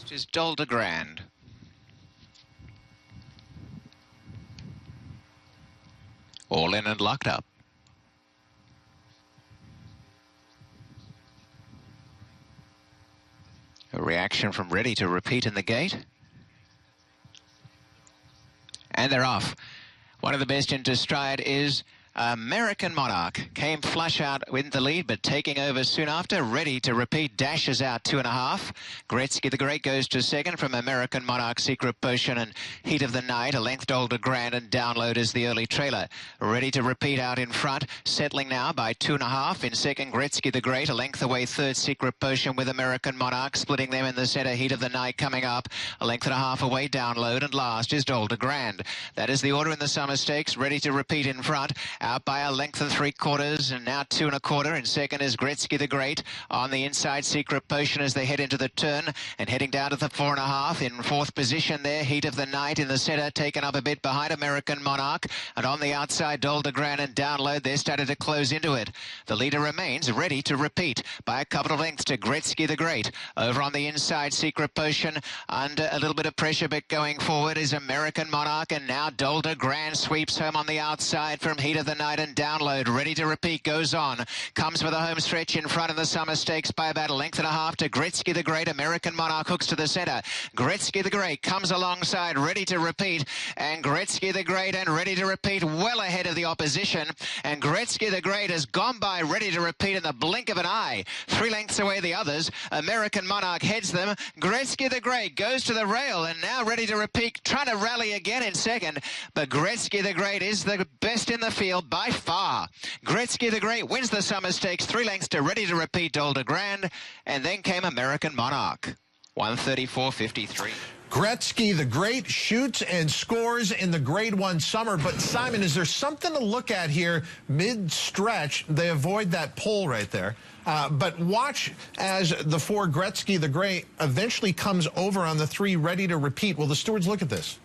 Which is Dol de Grand. All in and locked up. A reaction from Ready to Repeat in the gate. And they're off. One of the best into stride is American Monarch. Came flush out with the lead, but taking over soon after. Ready to Repeat dashes out 2.5. Gretzky the Great goes to second from American Monarch, Secret Potion and Heat of the Night. A length Dol de Grand and Download is the early trailer. Ready to Repeat out in front, settling now by 2.5. In second, Gretzky the Great. A length away third, Secret Potion with American Monarch. Splitting them in the centre, Heat of the Night coming up. A length and a half away, Download. And last is Dol de Grand. That is the order in the Summer Stakes. Ready to Repeat in front. Out by a length and 3/4, and now 2 1/4. In second is Gretzky the Great. On the inside, Secret Potion as they head into the turn and heading down to the 4.5. In fourth position there, Heat of the Night in the centre, taken up a bit behind American Monarch. And on the outside, Dol de Grand and Download. They're started to close into it. The leader remains Ready to Repeat by a couple of lengths to Gretzky the Great. Over on the inside, Secret Potion under a little bit of pressure, but going forward is American Monarch. And now Dol de Grand sweeps home on the outside from Heat of the Night and Download. Ready to Repeat goes on. Comes for the home stretch in front of the Summer Stakes by about a length and a half to Gretzky the Great. American Monarch hooks to the centre. Gretzky the Great comes alongside Ready to Repeat. And Gretzky the Great and Ready to Repeat well ahead of the opposition. And Gretzky the Great has gone by Ready to Repeat in the blink of an eye. 3 lengths away the others. American Monarch heads them. Gretzky the Great goes to the rail and now Ready to Repeat trying to rally again in second. But Gretzky the Great is the best in the field by far. Gretzky the Great wins the Summer Stakes, 3 lengths to Ready to Repeat, Dol de Grand, and then came American Monarch. 134.53. Gretzky the Great shoots and scores in the Grade 1 Summer. But, Simon, is there something to look at here mid-stretch? They avoid that pole right there. But watch as the 4 Gretzky the Great eventually comes over on the 3 Ready to Repeat. Will the stewards look at this?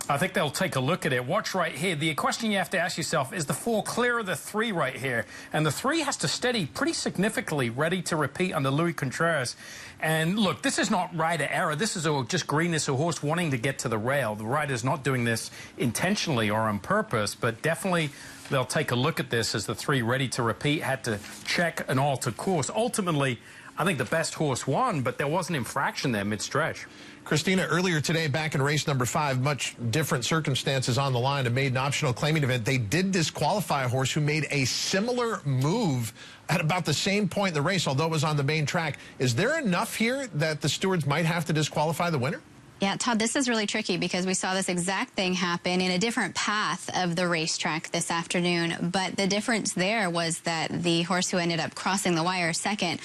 I think they'll take a look at it. Watch right here. The question you have to ask yourself, is the 4 clear of the 3 right here? And the 3 has to steady pretty significantly, Ready to Repeat under Louis Contreras. And look, this is not rider error. This is just greenness, a horse wanting to get to the rail. The rider's not doing this intentionally or on purpose, but definitely they'll take a look at this as the 3 Ready to Repeat had to check and alter course. Ultimately, I think the best horse won, but there was an infraction there mid-stretch. Christina, earlier today, back in race number 5, much different circumstances on the line, a maiden optional claiming event, they did disqualify a horse who made a similar move at about the same point in the race, although it was on the main track. Is there enough here that the stewards might have to disqualify the winner? Yeah, Todd, this is really tricky because we saw this exact thing happen in a different path of the racetrack this afternoon. But the difference there was that the horse who ended up crossing the wire second,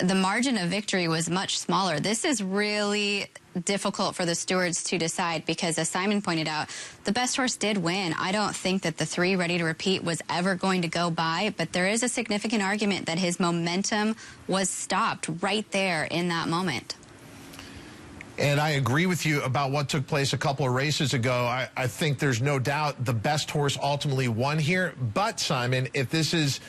the margin of victory was much smaller. This is really difficult for the stewards to decide because, as Simon pointed out, the best horse did win. I don't think that the 3 Ready to Repeat was ever going to go by, but there is a significant argument that his momentum was stopped right there in that moment. And I agree with you about what took place a couple of races ago. I think there's no doubt the best horse ultimately won here. But, Simon, if this is,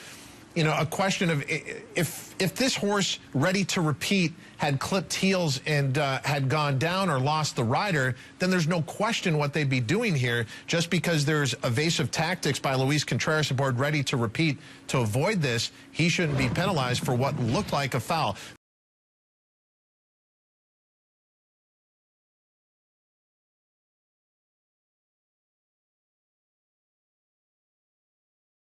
you know, a question of if this horse Ready to Repeat had clipped heels and had gone down or lost the rider, then there's no question what they'd be doing here. Just because there's evasive tactics by Luis Contreras aboard Ready to Repeat to avoid this, he shouldn't be penalized for what looked like a foul.